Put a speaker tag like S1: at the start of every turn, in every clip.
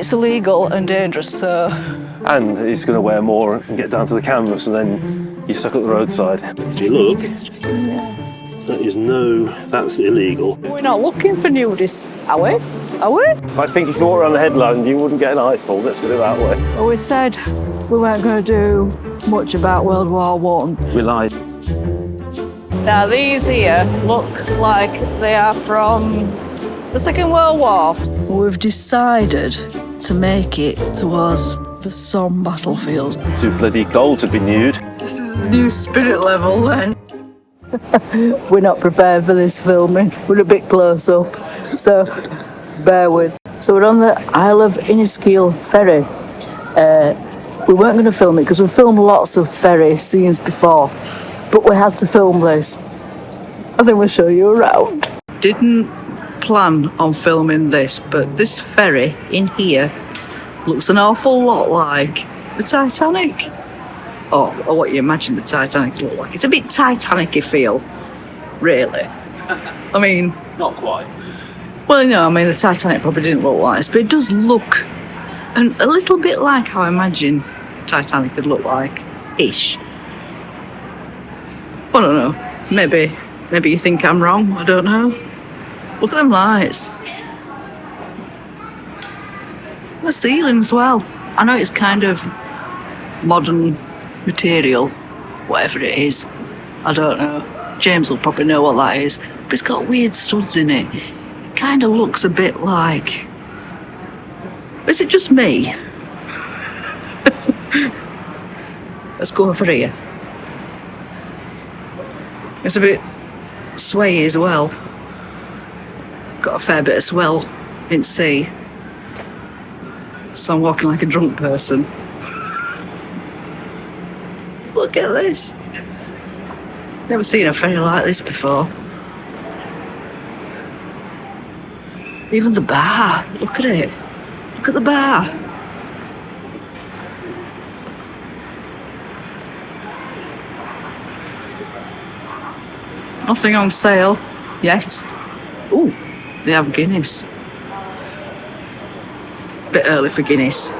S1: it's illegal and dangerous, so...
S2: And he's going to wear more and get down to the canvas, and then you're stuck at the roadside. If you look, that's illegal.
S1: We're not looking for nudists, are we? Are we?
S2: I think if you walk around the headland, you wouldn't get an eyeful, let's put it that way.
S1: Well, we said we weren't going to do much about World War I.
S2: We lied.
S1: Now, these here look like they are from the Second World War. We've decided to make it towards the Somme battlefields.
S2: Too bloody cold to be nude.
S1: This is a new spirit level, then. We're not prepared for this filming. We're a bit close up, so bear with. So we're on the Isle of Inniskeel ferry. We weren't going to film it because we've filmed lots of ferry scenes before, but we had to film this. I think we'll show you around. Didn't plan on filming this, but this ferry in here looks an awful lot like the Titanic. Or what you imagine the Titanic looked like. It's a bit Titanic-y feel, really. I mean...
S2: Not quite.
S1: Well, no, I mean, the Titanic probably didn't look like this, but it does look a little bit like how I imagine Titanic would look like, ish. I don't know. Maybe you think I'm wrong, I don't know. Look at them lights. The ceiling as well. I know it's kind of modern material, whatever it is. I don't know. James will probably know what that is. But it's got weird studs in it. It kind of looks a bit like... Is it just me? Let's go over here. It's a bit swayy as well. Got a fair bit of swell in sea. So I'm walking like a drunk person. Look at this. Never seen a ferry like this before. Even the bar. Look at it. Look at the bar. Nothing on sale yet. Ooh, they have Guinness. Bit early for Guinness.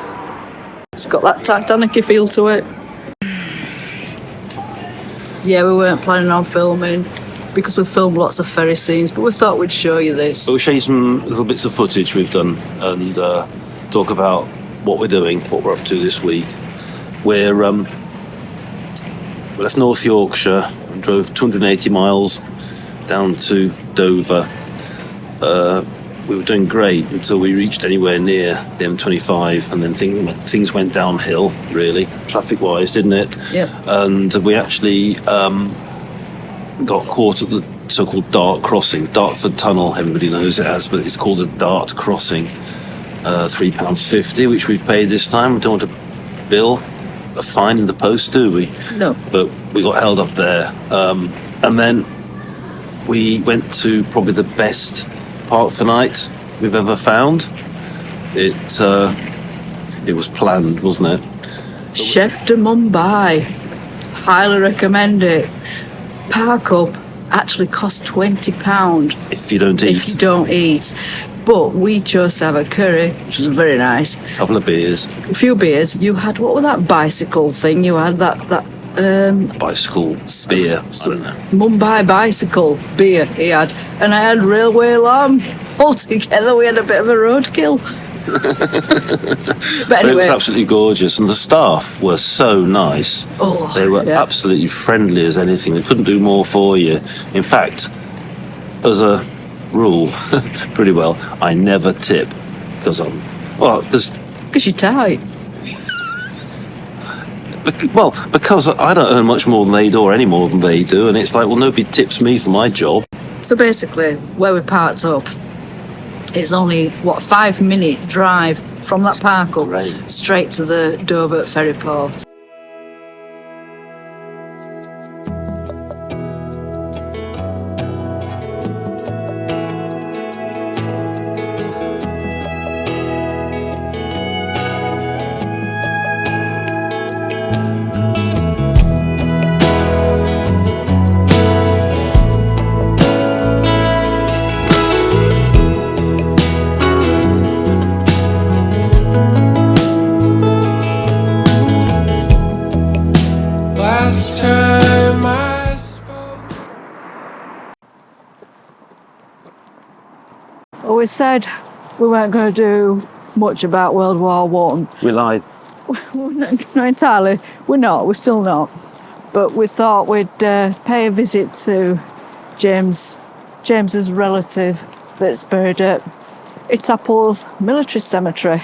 S1: It's got that Titanic-y feel to it. Yeah, we weren't planning on filming because we've filmed lots of ferry scenes, but we thought we'd show you this.
S2: We'll show you some little bits of footage we've done and talk about what we're doing, what we're up to this week. We left North Yorkshire and drove 280 miles down to Dover. We were doing great until we reached anywhere near the M25, and then things went downhill, really, traffic-wise, didn't it?
S1: Yeah. And
S2: we actually got caught at the so-called Dart crossing. Dartford Tunnel, everybody knows it as, but it's called a Dart crossing. £3.50, which we've paid this time. We don't want to bill a fine in the post, do we?
S1: No.
S2: But we got held up there. And then we went to probably the best park for night we've ever found. It was planned, wasn't it?
S1: Chef de Mumbai. Highly recommend it. Park up actually costs £20
S2: if you don't eat.
S1: If you don't eat. But we chose to have a curry, which was very nice.
S2: A couple of beers.
S1: A few beers. You had, what was that bicycle thing? You had that
S2: bicycle beer, I don't know.
S1: Mumbai bicycle beer he had. And I had railway lamb. Altogether we had a bit of a roadkill. But anyway.
S2: It was absolutely gorgeous, and the staff were so nice.
S1: Oh,
S2: they were absolutely friendly as anything. They couldn't do more for you. In fact, as a rule, pretty well, I never tip because
S1: because you're tight.
S2: Well, because I don't earn much more than they do, or any more than they do, and it's like, well, nobody tips me for my job.
S1: So basically, where we parked up, it's only, 5-minute drive from that park up straight to the Dover ferry port. we said we weren't going to do much about World War One.
S2: We lied.
S1: Not entirely. We're still not. But we thought we'd pay a visit to James's relative that's buried at Etaples Military Cemetery.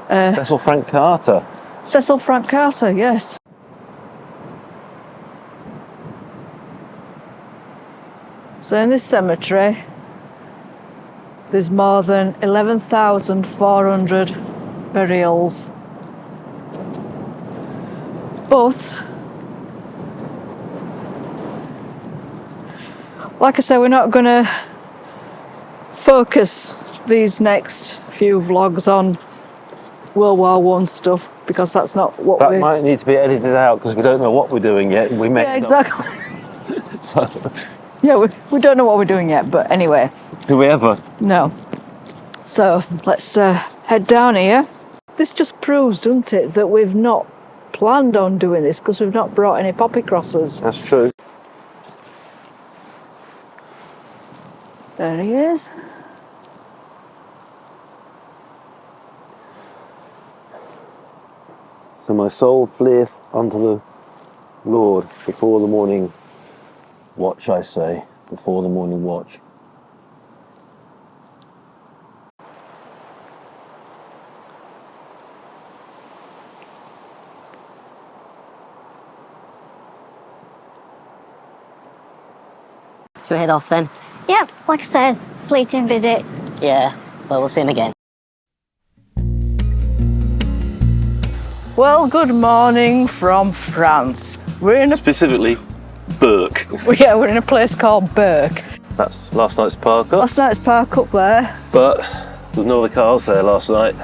S2: Cecil Frank Carter.
S1: Cecil Frank Carter, yes. So in this cemetery, there's more than 11,400 burials. But, like I said, we're not going to focus these next few vlogs on World War One stuff, because that's not what
S2: That might need to be edited out because we don't know what we're doing yet. We may.
S1: Yeah, exactly.
S2: So,
S1: yeah, we don't know what we're doing yet, but anyway.
S2: do we ever?
S1: No. So let's head down here. This just proves, doesn't it, that we've not planned on doing this because we've not brought any poppy crosses.
S2: That's true.
S1: There he is.
S2: So my soul fleeth unto the Lord before the morning watch, I say, before the morning watch.
S3: Should we head off then?
S4: Yeah, like I said, fleeting visit.
S3: Yeah, well, we'll see him again.
S1: Well, good morning from France. We're in a
S2: Specifically, Berck.
S1: we're in a place called Berck.
S2: That's last night's park up.
S1: Last night's park up there.
S2: But there were no other cars there last night.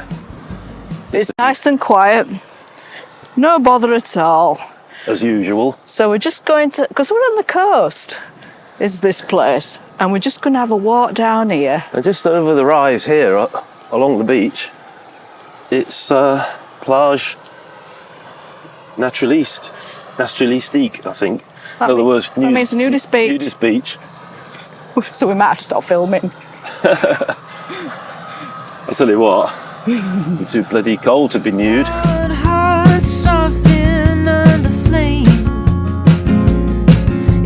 S1: It's nice and quiet. No bother at all.
S2: As usual.
S1: So we're just going to, because we're on the coast, is this place, and we're just going to have a walk down here.
S2: And just over the rise here, along the beach, it's plage naturalistique, I think. In other words,
S1: that means nudist beach.
S2: Nudist beach.
S1: So we might have to stop filming.
S2: I'll tell you what, it's too bloody cold to be nude.
S5: Hearts soften under flame,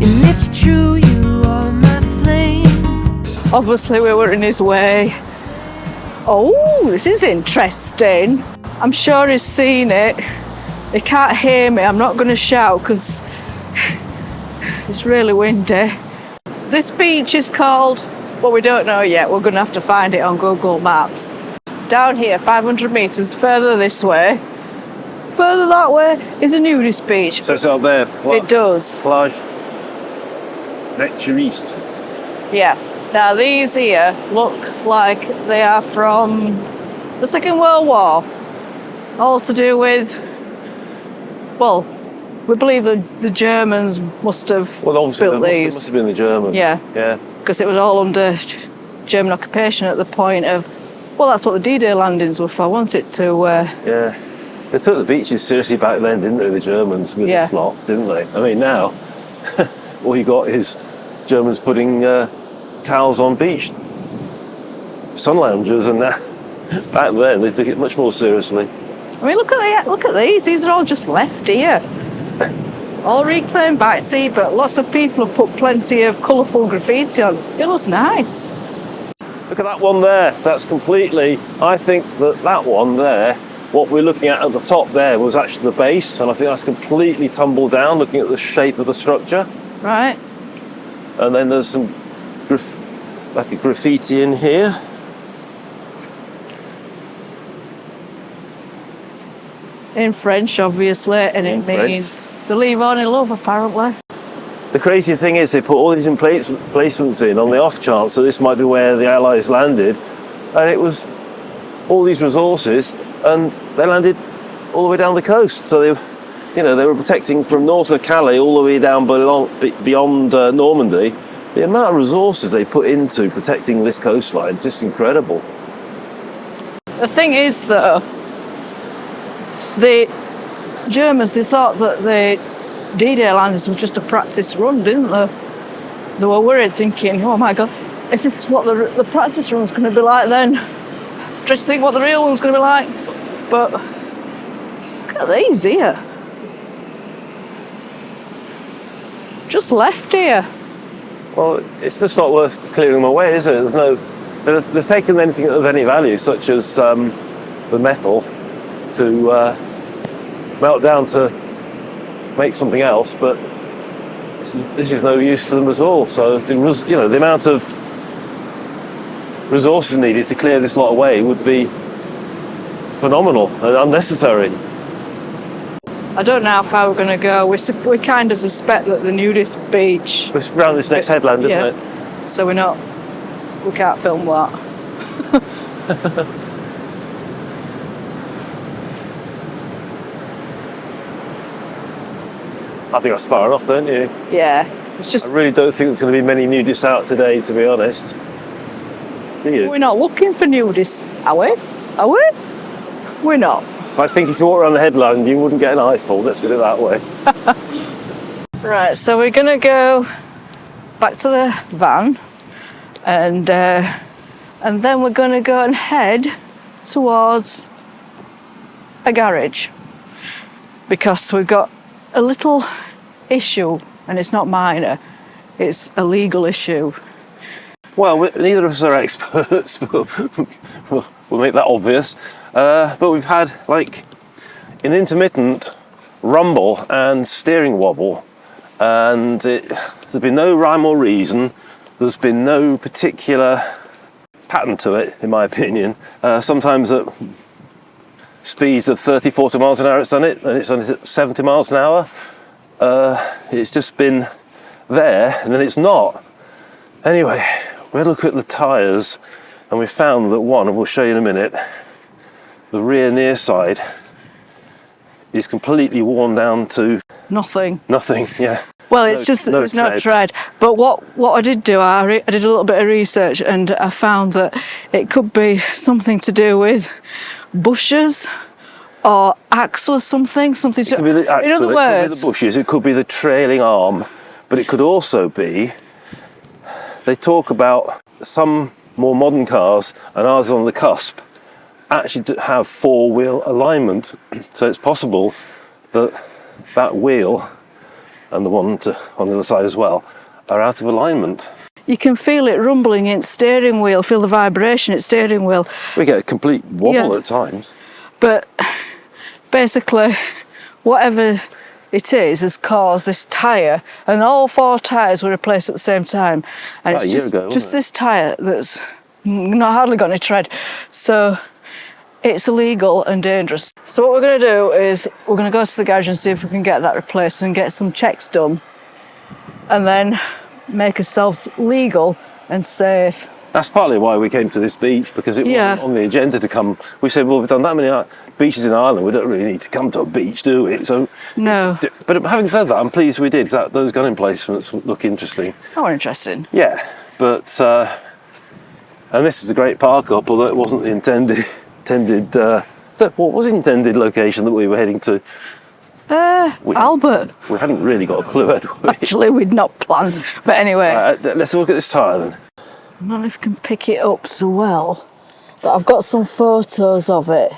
S5: and it's true you are my flame.
S1: Obviously we were in his way. Oh, this is interesting. I'm sure he's seen it. He can't hear me. I'm not going to shout because it's really windy. This beach is called, well, we don't know yet. We're going to have to find it on Google Maps. Down here, 500 metres further this way. Further that way is a nudist beach.
S2: So it's out there.
S1: It does.
S2: Plage naturiste.
S1: Yeah. Now these here look like they are from the Second World War. All to do with, well, we believe the Germans must have
S2: Well, obviously,
S1: built
S2: it
S1: these.
S2: must have been the Germans.
S1: Yeah.
S2: Yeah.
S1: Because it was all under German occupation at the point of, well, that's what the D-Day landings were for, wasn't it? To
S2: Yeah. They took the beaches seriously back then, didn't they, the Germans, with
S1: Yeah.
S2: this lot, didn't they? I mean, now, all you got is Germans putting towels on beach, sun loungers and that. Back then, they took it much more seriously.
S1: I mean, look at these. These are all just left here. All reclaimed by sea, but lots of people have put plenty of colourful graffiti on. It looks nice.
S2: Look at that one there. That's completely, I think that one there, what we're looking at the top there was actually the base, and I think that's completely tumbled down, looking at the shape of the structure.
S1: Right.
S2: And then there's some like a graffiti in here.
S1: In French, obviously, and
S2: In
S1: it
S2: French.
S1: means they leave on in love, apparently.
S2: The crazy thing is they put all these placements in on the off chance that this might be where the Allies landed, and it was all these resources, and they landed all the way down the coast. So they were protecting from north of Calais all the way down beyond Normandy. The amount of resources they put into protecting this coastline is just incredible.
S1: The thing is, though, the Germans, they thought that the D-Day landings was just a practice run, didn't they? They were worried, thinking, oh my God, if this is what the practice run's going to be like, then just think what the real one's going to be like. But look at these here. Just left here.
S6: Well, it's just not worth clearing them away, is it? They've taken anything of any value, such as the metal, to melt down to make something else, but this is no use to them at all. So, the amount of resources needed to clear this lot away would be phenomenal and unnecessary.
S1: I don't know how far we're going to go. We kind of suspect that the Nudist Beach...
S6: It's around this next headland, isn't it?
S1: So we can't film that.
S6: I think that's far enough, don't you?
S1: Yeah, it's just...
S6: I really don't think there's going to be many nudists out today, to be honest. Do you?
S1: We're not looking for nudists, are we? Are we? We're not.
S6: I think if you walk around the headland, you wouldn't get an eyeful, let's put it that way.
S1: Right, so we're going to go back to the van, and then we're going to go and head towards a garage, because we've got a little issue, and it's not minor, it's a legal issue.
S6: Well, neither of us are experts, but we'll make that obvious. But we've had an intermittent rumble and steering wobble, and there's been no rhyme or reason. There's been no particular pattern to it, in my opinion. Sometimes at speeds of 30, 40 miles an hour it's done it, and it's only at 70 miles an hour. It's just been there, and then it's not. Anyway, we had a look at the tyres, and we found that one, and we'll show you in a minute, the rear near side is completely worn down to
S1: Nothing.
S6: yeah.
S1: Well, it's no tread. But what I did do, I did a little bit of research, and I found that it could be something to do with bushes or axle or something.
S6: It could be the axle,
S1: in other words,
S6: it could be the bushes, it could be the trailing arm, but it could also be, they talk about some more modern cars, and ours is on the cusp, actually have four-wheel alignment. So it's possible that that wheel and the one on the other side as well are out of alignment.
S1: you can feel it rumbling in steering wheel, feel the vibration in steering wheel.
S6: We get a complete wobble at times.
S1: But basically, whatever it is has caused this tyre, and all four tyres were replaced at the same time. And
S6: About
S1: it's
S6: a year ago,
S1: just
S6: wasn't it?
S1: this tyre that's not hardly got any tread. So it's illegal and dangerous. So what we're going to do is we're going to go to the garage and see if we can get that replaced and get some checks done, and then make ourselves legal and safe.
S6: That's partly why we came to this beach, because it wasn't on the agenda to come. We said, well, we've done that many beaches in Ireland, we don't really need to come to a beach, do we? So
S1: No.
S6: But having said that, I'm pleased we did, because those gun emplacements look interesting.
S1: Oh, interesting.
S6: Yeah, but and this is a great park up, although it wasn't the intended what was the intended location that we were heading to?
S1: Albert.
S6: We hadn't really got a clue, had we?
S1: Actually, we'd not planned. But anyway.
S6: Right, let's look at this tyre then.
S1: I don't know if you can pick it up so well, but I've got some photos of it.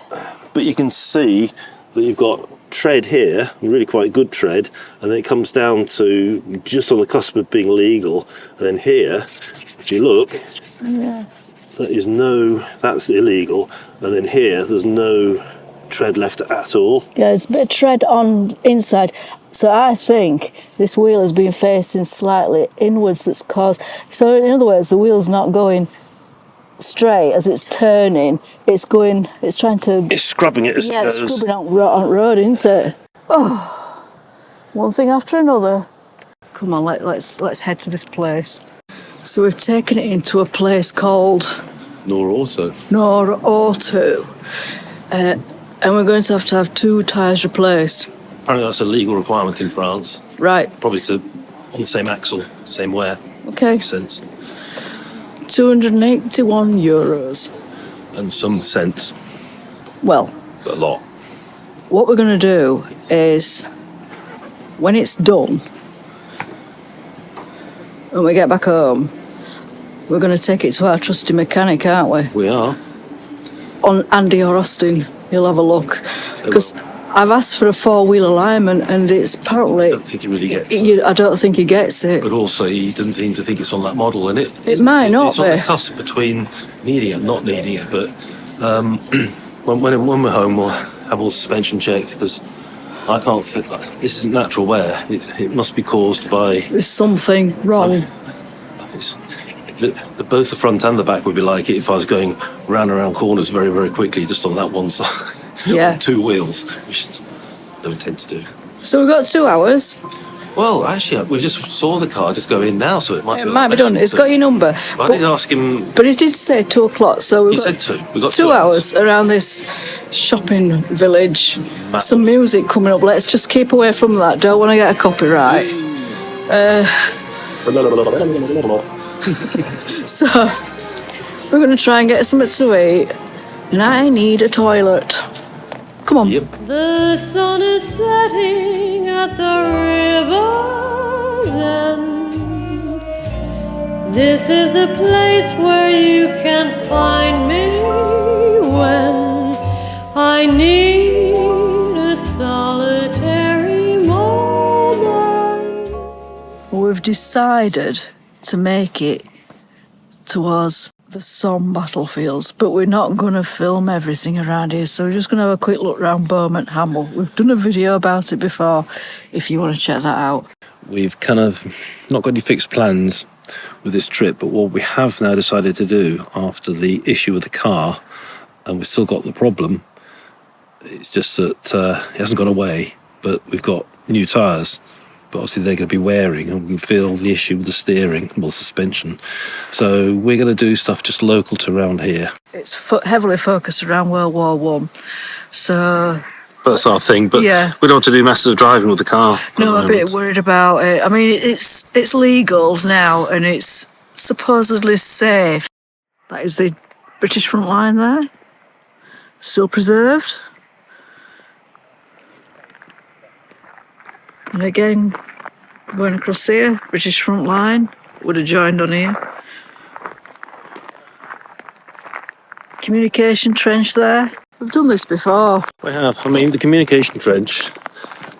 S6: But you can see that you've got tread here, really quite good tread, and then it comes down to just on the cusp of being legal. And then here, if you look, that's illegal. And then here, there's no tread left at all.
S1: Yeah, there's a bit of tread on inside. So I think this wheel has been facing slightly inwards, that's caused... So in other words, the wheel's not going straight as it's turning. It's trying to...
S6: It's scrubbing it as it goes.
S1: Yeah, it's scrubbing on road, isn't it? Oh, one thing after another. Come on, let's head to this place. So we've taken it into a place called...
S6: Nor Auto.
S1: And we're going to have 2 tyres replaced.
S6: Apparently that's a legal requirement in France.
S1: Right.
S6: Probably on the same axle, same wear.
S1: Okay.
S6: Makes sense.
S1: €281.
S6: And some cents,
S1: Well,
S6: but a lot.
S1: what we're going to do is, when it's done, when we get back home, we're going to take it to our trusty mechanic, aren't we?
S2: We are.
S1: On Andy or Austin, he'll have a look. Because I've asked for a 4-wheel alignment, and it's apparently...
S2: I don't think he really gets it.
S1: I don't think he gets it.
S2: But also, he doesn't seem to think it's on that model, and
S1: It might not
S2: it's
S1: be.
S2: on the cusp between needing it and not needing it. But when we're home, we'll have all the suspension checked, because I can't think... This isn't natural wear. It must be caused by...
S1: There's something wrong.
S2: Both the front and the back would be like it if I was going round and round corners very, very quickly, just on that one side.
S1: Yeah.
S2: 2 wheels, which I don't tend to do.
S1: So we've got 2 hours.
S2: Well, actually, we just saw the car just go in now, so it might be...
S1: It might be done. It's got your number.
S2: I did ask him...
S1: But it did say 2 o'clock, so we've
S2: He
S1: got
S2: said 2. We've got
S1: 2 hours around this shopping village. Some music coming up. Let's just keep away from that. Don't want to get a copyright. So we're going to try and get something to eat. And I need a toilet. Come on.
S2: Yep.
S5: The sun is setting at the river's end. This is the place where you can find me when I need a solitary moment.
S1: We've decided to make it towards the Somme battlefields, but we're not going to film everything around here, so we're just going to have a quick look around Beaumont-Hamel. We've done a video about it before, if you want to check that out.
S2: We've kind of not got any fixed plans with this trip, but what we have now decided to do after the issue with the car, and we've still got the problem, it's just that it hasn't gone away, but we've got new tyres. But obviously they're going to be wearing, and we can feel the issue with the steering, well, suspension. So we're going to do stuff just local to around here.
S1: It's heavily focused around World War One, so...
S2: That's our thing, but
S1: yeah.
S2: we don't want to do massive driving with the car.
S1: No, I'm a bit worried about it. I mean, it's legal now, and it's supposedly safe. That is the British front line there, still preserved. And again, going across here, British front line, would have joined on here. Communication trench there. We've done this before.
S2: We have. I mean, the communication trench,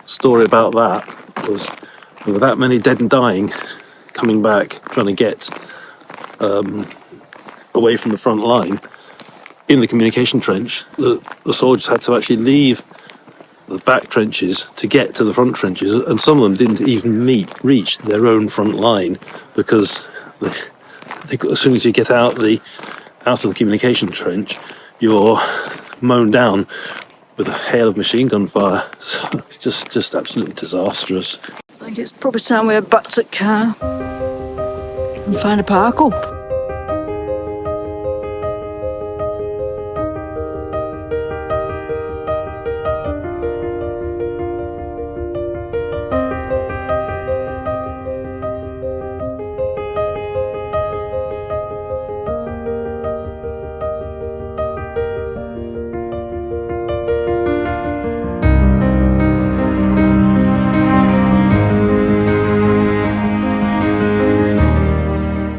S2: story about that was there were that many dead and dying coming back, trying to get away from the front line in the communication trench. The soldiers had to actually leave the back trenches to get to the front trenches, and some of them didn't even reach their own front line because as soon as you get out of the communication trench, you're mown down with a hail of machine gun fire. So it's just absolutely disastrous.
S1: I think it's probably time we head back to the car and find a park up.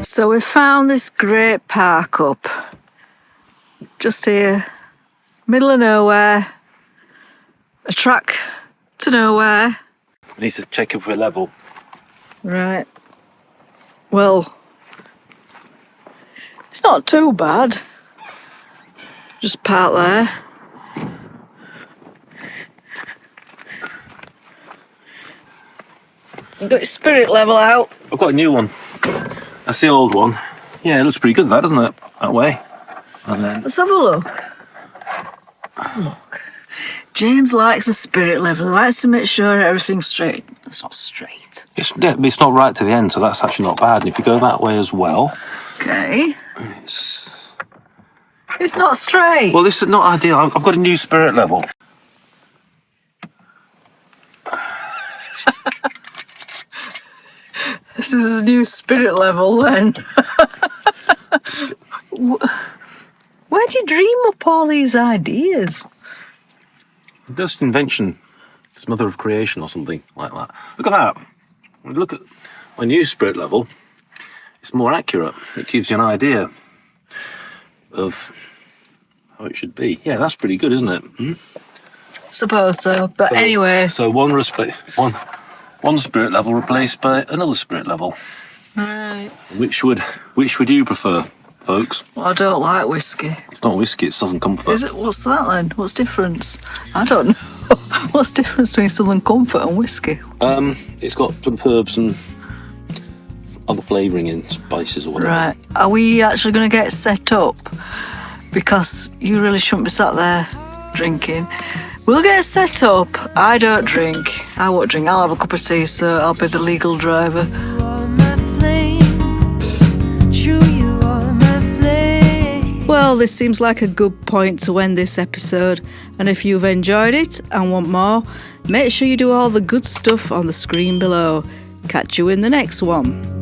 S1: So we found this great park up, just here, middle of nowhere, a track to nowhere.
S2: We need to check if we're level.
S1: Right. Well, it's not too bad. Just park there. You've got your spirit level out.
S2: I've got a new one. That's the old one. Yeah, it looks pretty good, that, doesn't it? That way. And then...
S1: Let's have a look. Let's have a look. James likes a spirit level. He likes to make sure everything's straight. It's not straight.
S2: It's not right to the end, so that's actually not bad. And if you go that way as well...
S1: Okay. It's not straight.
S2: Well, this is not ideal. I've got a new spirit level.
S1: This is his new spirit level then. Where'd you dream up all these ideas?
S2: Just invention. It's mother of creation or something like that. Look at that. Look at my new spirit level. it's more accurate. It gives you an idea of how it should be. Yeah, that's pretty good, isn't it? Hmm?
S1: Suppose so. But anyway.
S2: So one spirit level replaced by another spirit level.
S1: Right.
S2: Which would you prefer, folks?
S1: Well, I don't like whiskey.
S2: It's not whiskey, it's Southern Comfort.
S1: Is it? What's that then? What's the difference? I don't know. What's the difference between Southern Comfort and whiskey?
S2: It's got sort of herbs and other flavouring in, spices or whatever.
S1: Right. Are we actually going to get set up? Because you really shouldn't be sat there drinking. We'll get set up. I don't drink. I won't drink. I'll have a cup of tea, so I'll be the legal driver.
S5: You are my flame. True, you are my flame.
S1: Well, this seems like a good point to end this episode. And if you've enjoyed it and want more, make sure you do all the good stuff on the screen below. Catch you in the next one.